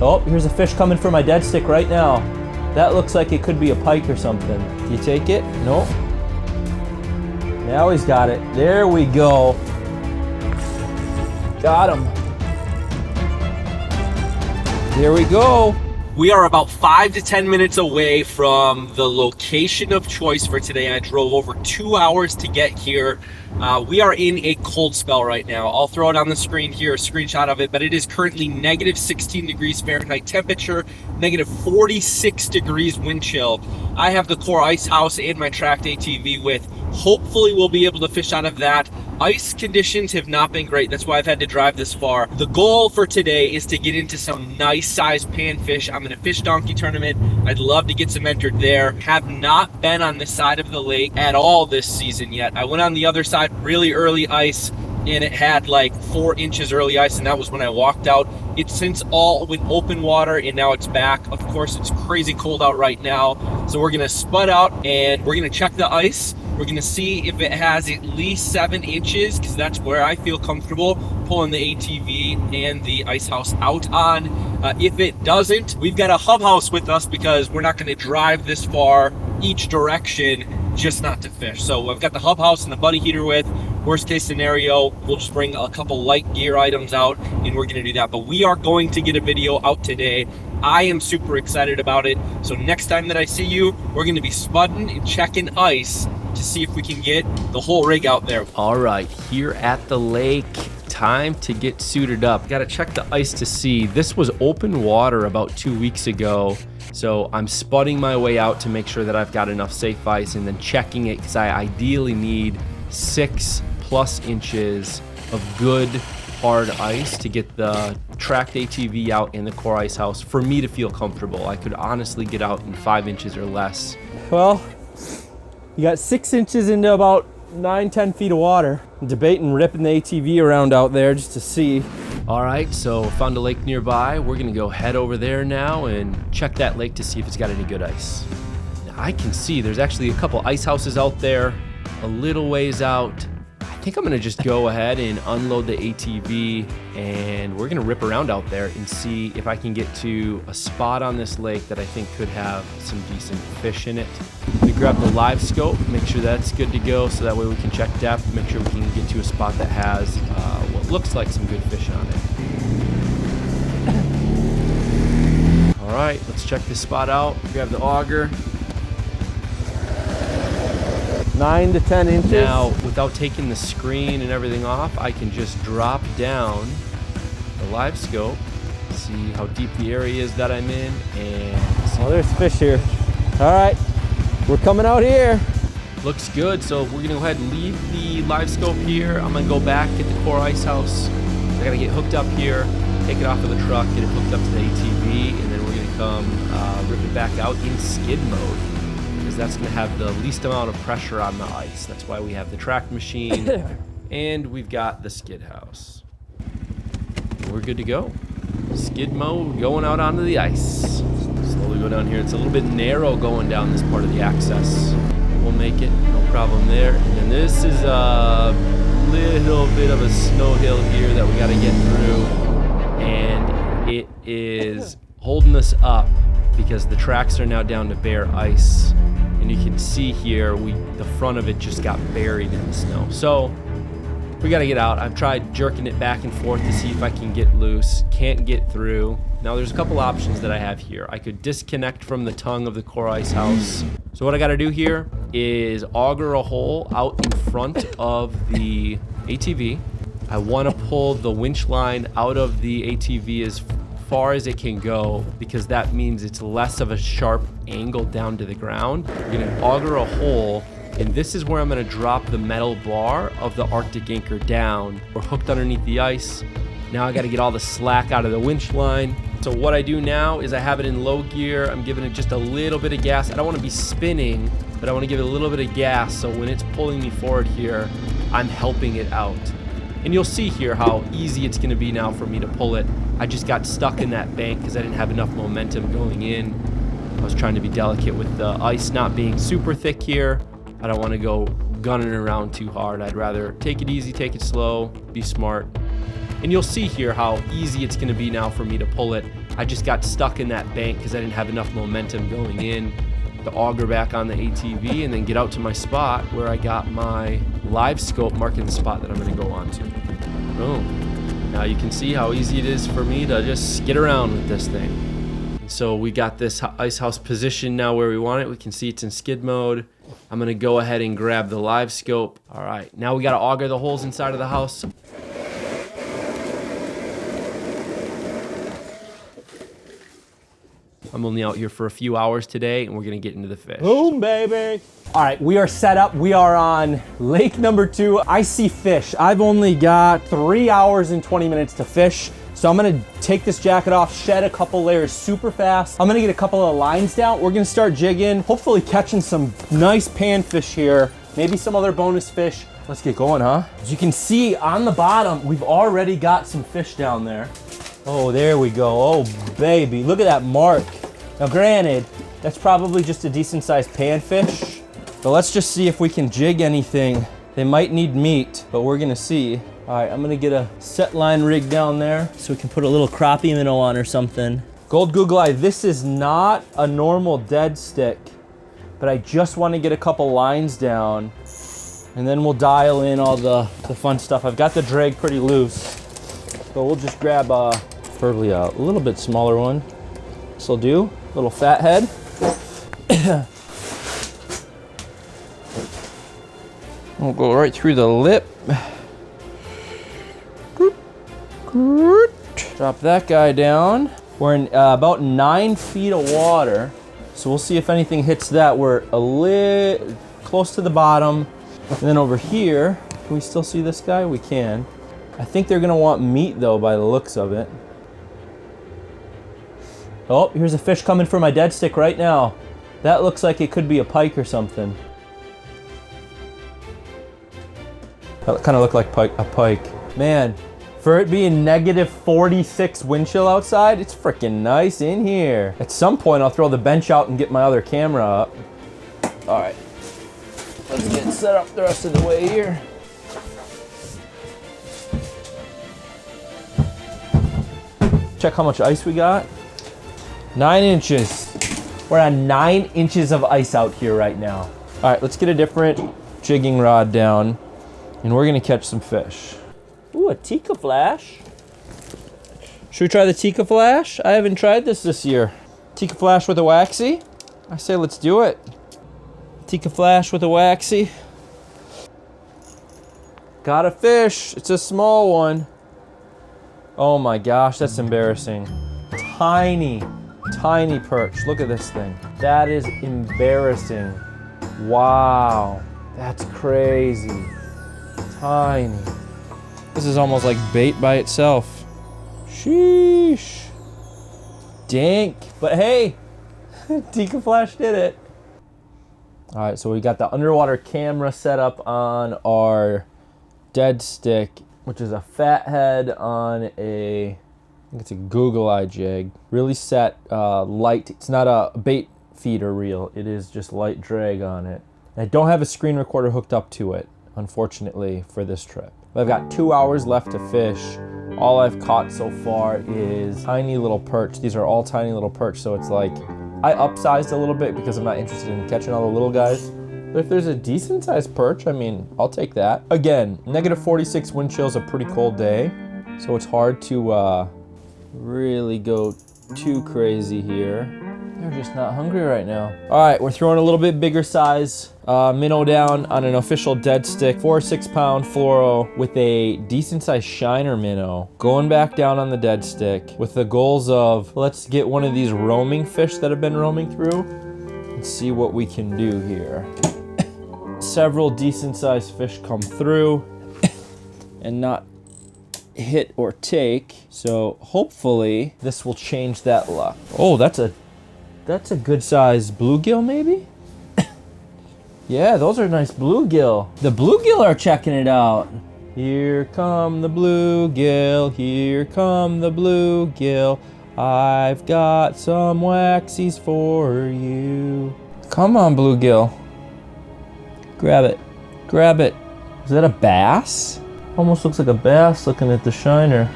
Oh, here's a fish coming for my dead stick right now. That looks like it could be a pike or something. Do you take it? Nope. Now he's got it. There we go. Got him. There we go. We are about 5 to 10 minutes away from the location of choice for today. I drove over 2 hours to get here. We are in a cold spell right now. I'll throw it on the screen here, a screenshot of it, but it is currently negative 16 degrees Fahrenheit temperature, negative 46 degrees wind chill. I have the Core Ice House and my tracked ATV with. Hopefully we'll be able to fish out of that. Ice conditions have not been great. That's why I've had to drive this far. The goal for today is to get into some nice sized panfish. I'm in a fish donkey tournament. I'd love to get some entered there. Have not been on this side of the lake at all this season yet. I went on the other side, really early ice, and it had like 4 inches early ice, and that was when I walked out. It's since all with open water, and now it's back. Of course, it's crazy cold out right now. So we're gonna spud out and we're gonna check the ice. We're gonna see if it has at least 7 inches, because that's where I feel comfortable pulling the ATV and the ice house out on. If it doesn't, we've got a hub house with us because we're not gonna drive this far each direction just not to fish. So I've got the hub house and the buddy heater with. Worst case scenario, we'll just bring a couple light gear items out and we're gonna do that. But we are going to get a video out today. I am super excited about it. So next time that I see you, we're gonna be spudding and checking ice to see if we can get the whole rig out there. All right, here at the lake, time to get suited up. Got to check the ice to see. This was open water about 2 weeks ago, so I'm spudding my way out to make sure that I've got enough safe ice, and then checking it because I ideally need 6+ inches of good hard ice to get the tracked ATV out in the Core Ice House for me to feel comfortable. I could honestly get out in 5 inches or less. Well, you got 6 inches into about 9-10 feet of water. I'm debating ripping the ATV around out there just to see. All right, so found a lake nearby. We're gonna go head over there now and check that lake to see if it's got any good ice. Now, I can see there's actually a couple ice houses out there a little ways out. I think I'm gonna just go ahead and unload the ATV, and we're gonna rip around out there and see if I can get to a spot on this lake that I think could have some decent fish in it. We grab the live scope, make sure that's good to go, so that way we can check depth, make sure we can get to a spot that has what looks like some good fish on it. All right, let's check this spot out. Grab the auger. 9 to 10 inches. Now, without taking the screen and everything off, I can just drop down the live scope, see how deep the area is that I'm in, and see. Oh, there's fish here. All right, we're coming out here. Looks good, so we're gonna go ahead and leave the live scope here. I'm gonna go back, get the Core Ice House. I gotta get hooked up here, take it off of the truck, get it hooked up to the ATV, and then we're gonna come rip it back out in skid mode, because that's gonna have the least amount of pressure on the ice. That's why we have the track machine and we've got the skid house. We're good to go. Skid mode, going out onto the ice. Slowly go down here. It's a little bit narrow going down this part of the access. We'll make it, no problem there. And then this is a little bit of a snow hill here that we gotta get through. And it is holding us up because the tracks are now down to bare ice. And you can see here, the front of it just got buried in the snow. So we gotta get out. I've tried jerking it back and forth to see if I can get loose. Can't get through. Now there's a couple options that I have here. I could disconnect from the tongue of the Core Ice House. So what I gotta do here is auger a hole out in front of the ATV. I wanna pull the winch line out of the ATV as far as it can go, because that means it's less of a sharp angle down to the ground. We're gonna auger a hole, and this is where I'm gonna drop the metal bar of the Arctic anchor down. We're hooked underneath the ice. Now I gotta get all the slack out of the winch line. So what I do now is I have it in low gear. I'm giving it just a little bit of gas. I don't wanna be spinning, but I wanna give it a little bit of gas, so when it's pulling me forward here, I'm helping it out. And you'll see here how easy it's gonna be now for me to pull it. I just got stuck in that bank because I didn't have enough momentum going in. I was trying to be delicate with the ice not being super thick here. I don't want to go gunning around too hard. I'd rather take it easy, take it slow, be smart. And you'll see here how easy it's going to be now for me to pull it. I just got stuck in that bank because I didn't have enough momentum going in to auger back on the ATV and then get out to my spot where I got my live scope marking the spot that I'm going to go on to. Boom. Now you can see how easy it is for me to just skid around with this thing. So we got this ice house position now where we want it. We can see it's in skid mode. I'm going to go ahead and grab the live scope. All right, now we got to auger the holes inside of the house. I'm only out here for a few hours today, and we're gonna get into the fish. Boom, baby. All right, we are set up. We are on lake number 2. I see fish. I've only got 3 hours and 20 minutes to fish. So I'm gonna take this jacket off, shed a couple layers super fast. I'm gonna get a couple of lines down. We're gonna start jigging, hopefully catching some nice panfish here, maybe some other bonus fish. Let's get going, huh? As you can see on the bottom, we've already got some fish down there. Oh, there we go. Oh, baby, look at that mark. Now granted, that's probably just a decent sized panfish, but let's just see if we can jig anything. They might need meat, but we're gonna see. All right, I'm gonna get a set line rig down there so we can put a little crappie minnow on or something. Gold Google Eye, this is not a normal dead stick, but I just wanna get a couple lines down and then we'll dial in all the fun stuff. I've got the drag pretty loose, but we'll just grab preferably a little bit smaller one. This'll do. Little fat head. We'll go right through the lip. Drop that guy down. We're in about 9 feet of water, so we'll see if anything hits that. We're a little close to the bottom. And then over here, can we still see this guy? We can. I think they're gonna want meat though by the looks of it. Oh, here's a fish coming for my dead stick right now. That looks like it could be a pike or something. That kind of looked like a pike. Man, for it being negative 46 wind chill outside, it's freaking nice in here. At some point, I'll throw the bench out and get my other camera up. All right, let's get set up the rest of the way here. Check how much ice we got. 9 inches. We're on 9 inches of ice out here right now. All right, let's get a different jigging rod down and we're gonna catch some fish. Ooh, a Tika Flash. Should we try the Tika Flash? I haven't tried this year. Tika Flash with a waxy? I say let's do it. Tika Flash with a waxy. Got a fish, it's a small one. Oh my gosh, that's embarrassing. Tiny perch. Look at this thing. That is embarrassing. Wow, that's crazy. Tiny. This is almost like bait by itself. Sheesh. Dink. But hey, Tika Flash did it. All right, so we got the underwater camera set up on our dead stick, which is a fat head on a, I think it's a Google Eye jig. Really set light. It's not a bait feeder reel. It is just light drag on it. I don't have a screen recorder hooked up to it, unfortunately, for this trip. But I've got 2 hours left to fish. All I've caught so far is tiny little perch. These are all tiny little perch, so it's like, I upsized a little bit because I'm not interested in catching all the little guys. But if there's a decent sized perch, I mean, I'll take that. Again, negative 46 wind chill is a pretty cold day, so it's hard to really go too crazy here. They're just not hungry right now. All right, we're throwing a little bit bigger size minnow down on an official dead stick, 4 or 6 pound fluoro with a decent sized shiner minnow. Going back down on the dead stick with the goals of, let's get one of these roaming fish that have been roaming through and see what we can do here. Several decent sized fish come through and not hit or take, so hopefully this will change that luck. Oh, that's a good size bluegill maybe. Yeah, those are nice bluegill. The bluegill are checking it out. Here come the bluegill, here come the bluegill. I've got some waxies for you. Come on, bluegill. Grab it, grab it. Is that a bass? Almost looks like a bass looking at the shiner.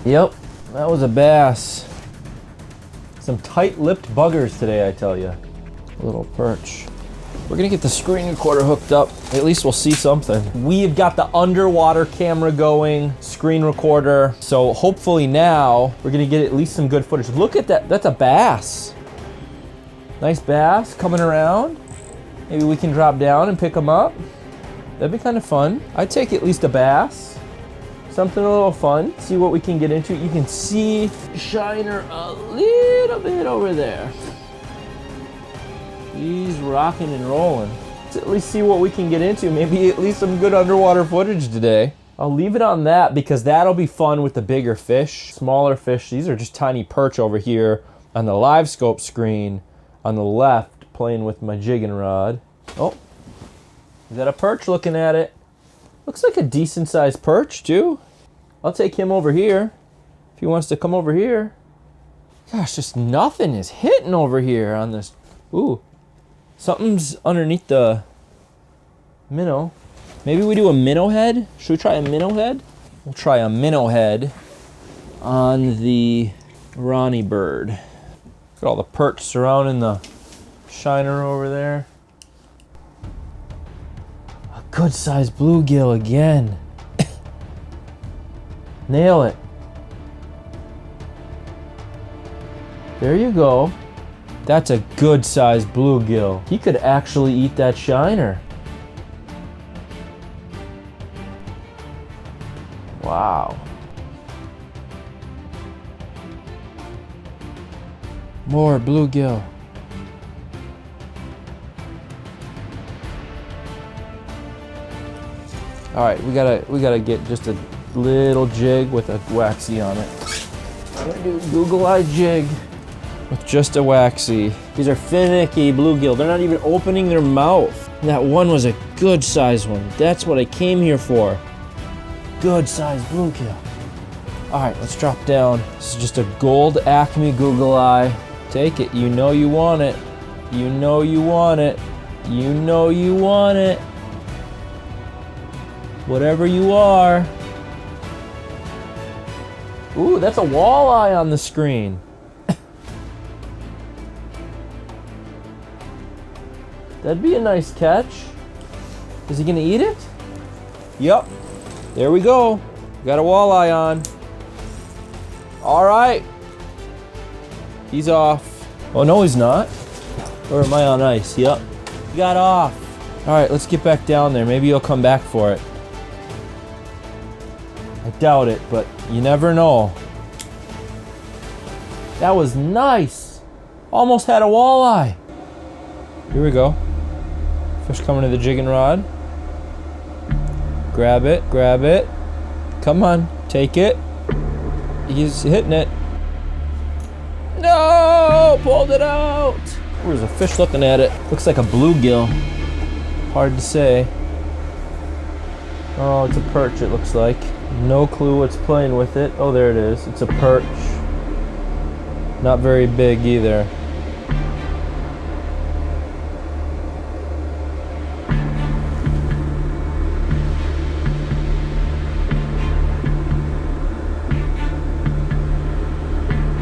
Yep, that was a bass. Some tight-lipped buggers today, I tell you. Little perch. We're gonna get the screen recorder hooked up. At least we'll see something. We've got the underwater camera going, screen recorder. So hopefully now we're gonna get at least some good footage. Look at that, that's a bass. Nice bass coming around. Maybe we can drop down and pick them up. That'd be kind of fun. I'd take at least a bass. Something a little fun. See what we can get into. You can see Shiner a little bit over there. He's rocking and rolling. Let's at least see what we can get into. Maybe at least some good underwater footage today. I'll leave it on that because that'll be fun with the bigger fish. Smaller fish, these are just tiny perch over here on the live scope screen on the left playing with my jigging rod. Oh, is that a perch looking at it? Looks like a decent sized perch too. I'll take him over here if he wants to come over here. Gosh, just nothing is hitting over here on this. Ooh. Something's underneath the minnow. Maybe we do a minnow head? Should we try a minnow head? We'll try a minnow head on the Ronnie bird. Look at all the perch surrounding the Shiner over there. A good sized bluegill again. Nail it. There you go. That's a good sized bluegill. He could actually eat that Shiner. Wow. More bluegill. All right, we gotta get just a little jig with a waxy on it. I'm gonna do Google Eye jig with just a waxy. These are finicky bluegill. They're not even opening their mouth. That one was a good sized one. That's what I came here for. Good sized bluegill. All right, let's drop down. This is just a gold Acme Google Eye. Take it, you know you want it. You know you want it. You know you want it. Whatever you are. Ooh, that's a walleye on the screen. That'd be a nice catch. Is he gonna eat it? Yup. There we go. Got a walleye on. All right. He's off. Oh, no, he's not. Or am I on ice? Yup. He got off. All right, let's get back down there. Maybe he'll come back for it. I doubt it, but you never know. That was nice. Almost had a walleye. Here we go. Fish coming to the jigging rod. Grab it, grab it. Come on, take it. He's hitting it. No, pulled it out. There's a fish looking at it. Looks like a bluegill. Hard to say. Oh, it's a perch, it looks like. No clue what's playing with it. Oh, there it is. It's a perch. Not very big either.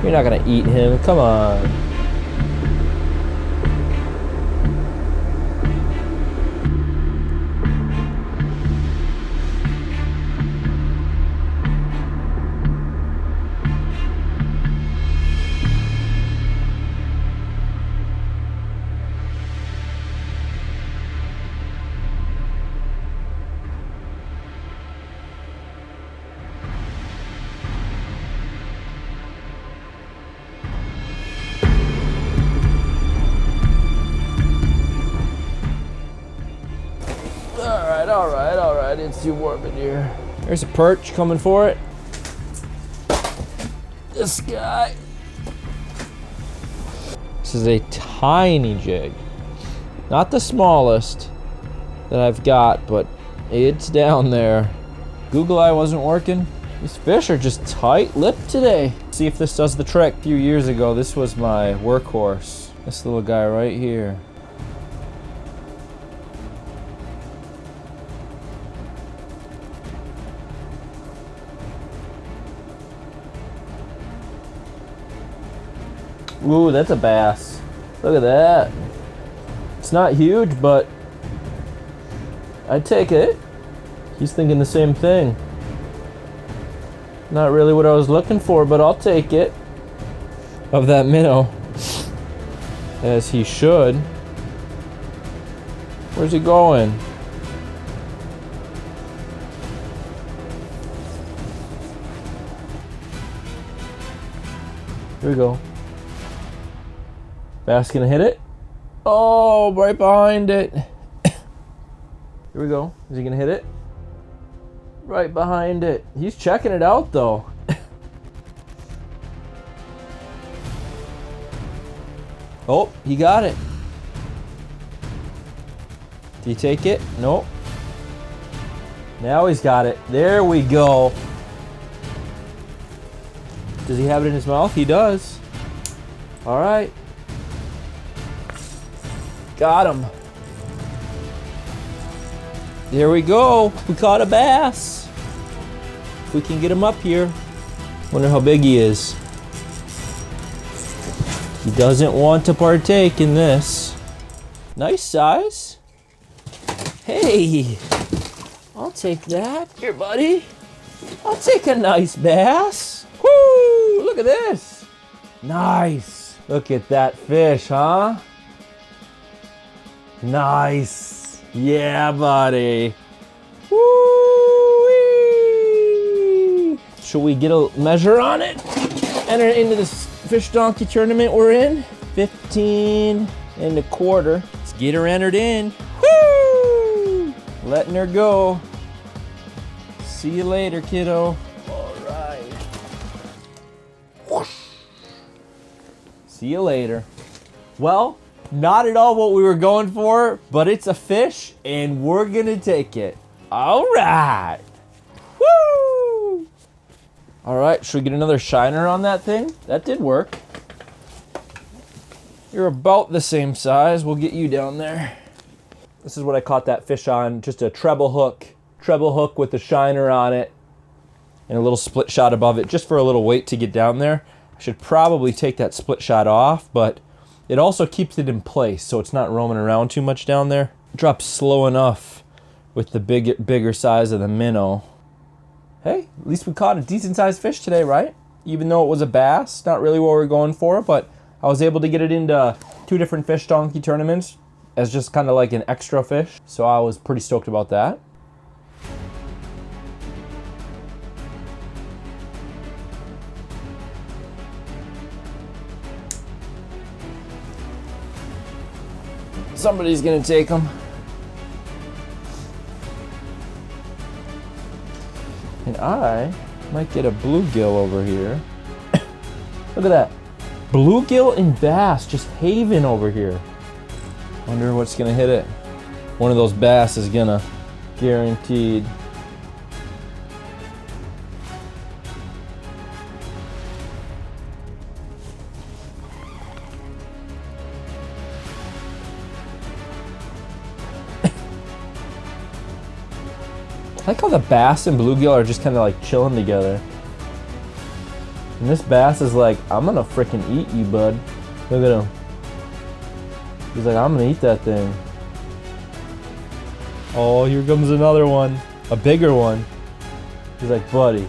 You're not gonna eat him, come on. All right, it's too warm in here. There's a perch coming for it. This guy. This is a tiny jig. Not the smallest that I've got, but it's down there. Google Eye wasn't working. These fish are just tight-lipped today. See if this does the trick. A few years ago, this was my workhorse. This little guy right here. Ooh, that's a bass. Look at that. It's not huge, but I'd take it. He's thinking the same thing. Not really what I was looking for, but I'll take it. Of that minnow. As he should. Where's he going? Here we go. Bass gonna hit it? Oh, right behind it. Here we go. Is he gonna hit it? Right behind it. He's checking it out though. Oh, he got it. Did he take it? Nope. Now he's got it. There we go. Does he have it in his mouth? He does. All right. Got him. There we go. We caught a bass. If we can get him up here. Wonder how big he is. He doesn't want to partake in this. Nice size. Hey, I'll take that. Here, buddy. I'll take a nice bass. Woo! Look at this. Nice. Look at that fish, huh? Nice. Yeah, buddy. Woo! Should we get a measure on it? Enter into this fish donkey tournament we're in. 15 1/4. Let's get her entered in. Woo! Letting her go. See you later, kiddo. All right. Whoosh. See you later. Well, not at all what we were going for, but it's a fish and we're gonna take it. All right. Woo! All right, should we get another shiner on that thing? That did work. You're about the same size. We'll get you down there. This is what I caught that fish on, just a treble hook. Treble hook with a shiner on it and a little split shot above it, just for a little weight to get down there. I should probably take that split shot off, but it also keeps it in place so it's not roaming around too much down there. It drops slow enough with the bigger size of the minnow. Hey, at least we caught a decent sized fish today, right? Even though it was a bass, not really what we're going for, but I was able to get it into 2 different fish donkey tournaments as just kind of like an extra fish. So I was pretty stoked about that. Somebody's gonna take them. And I might get a bluegill over here. Look at that. Bluegill and bass just having over here. Wonder what's gonna hit it. One of those bass is gonna, guaranteed. I like how the bass and bluegill are just kind of like chilling together. And this bass is like, I'm gonna freaking eat you, bud. Look at him. He's like, I'm gonna eat that thing. Oh, here comes another one. A bigger one. He's like, buddy,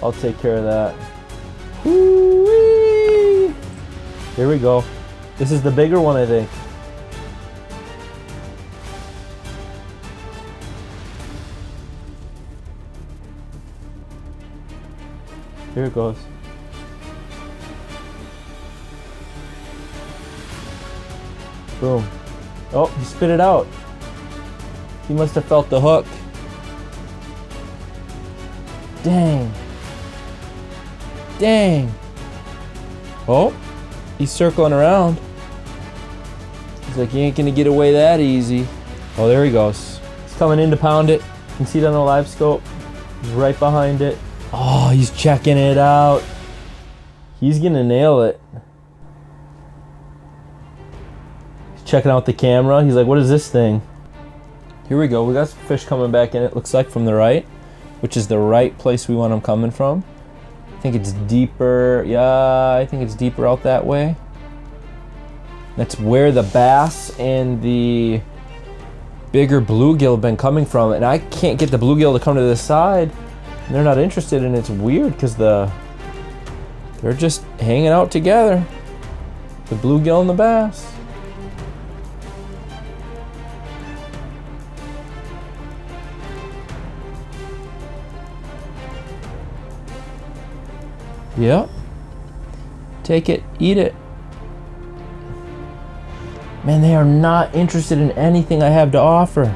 I'll take care of that. Woo-wee! Here we go. This is the bigger one, I think. Here it goes. Boom. Oh, he spit it out. He must have felt the hook. Dang. Dang. Oh, he's circling around. He's like, you ain't gonna get away that easy. Oh, there he goes. He's coming in to pound it. You can see it on the live scope. He's right behind it. Oh, he's checking it out. He's gonna nail it. He's checking out the camera. He's like, what is this thing? Here we go. We got some fish coming back in, it looks like, from the right, which is the right place we want them coming from. think it's deeper. Yeah, I think it's deeper out that way. That's where the bass and the bigger bluegill have been coming from, and I can't get the bluegill to come to this side. They're not interested, and it's weird because they're just hanging out together. The bluegill and the bass. Yep. Take it, eat it. Man, they are not interested in anything I have to offer.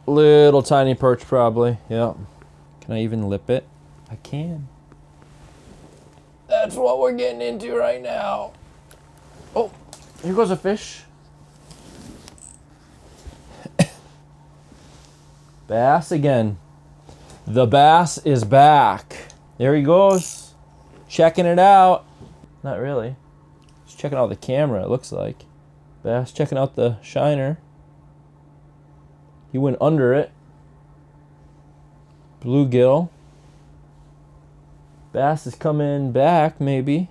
Little tiny perch probably, yeah. Can I even lip it? I can. That's what we're getting into right now. Oh, here goes a fish. Bass again. The bass is back. There he goes. Checking it out. Not really. Just checking out the camera, it looks like. Bass checking out the shiner. He went under it. Bluegill. Bass is coming back, maybe.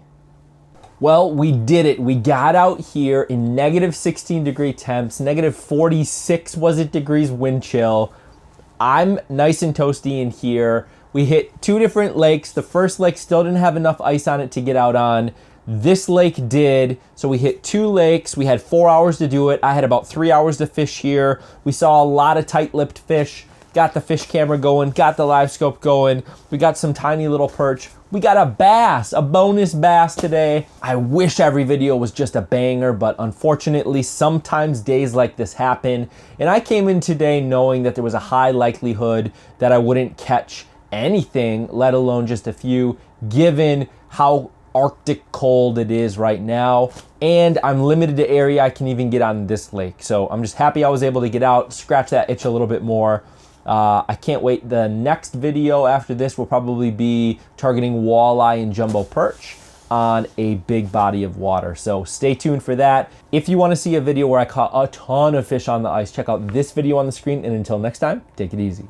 Well, we did it. We got out here in negative 16 degree temps, negative 46 was it degrees wind chill. I'm nice and toasty in here. We hit 2 different lakes. The first lake still didn't have enough ice on it to get out on. This lake did, so we hit 2 lakes. We had 4 hours to do it. I had about 3 hours to fish here. We saw a lot of tight-lipped fish. Got the fish camera going, got the live scope going. We got some tiny little perch. We got a bass, a bonus bass today. I wish every video was just a banger, but unfortunately, sometimes days like this happen. And I came in today knowing that there was a high likelihood that I wouldn't catch anything, let alone just a few, given how Arctic cold it is right now, and I'm limited to area I can even get on this lake. So I'm just happy I was able to get out, scratch that itch a little bit more. I can't wait. The next video after this will probably be targeting walleye and jumbo perch on a big body of water. So stay tuned for that. If you want to see a video where I caught a ton of fish on the ice, check out this video on the screen, and until next time, take it easy.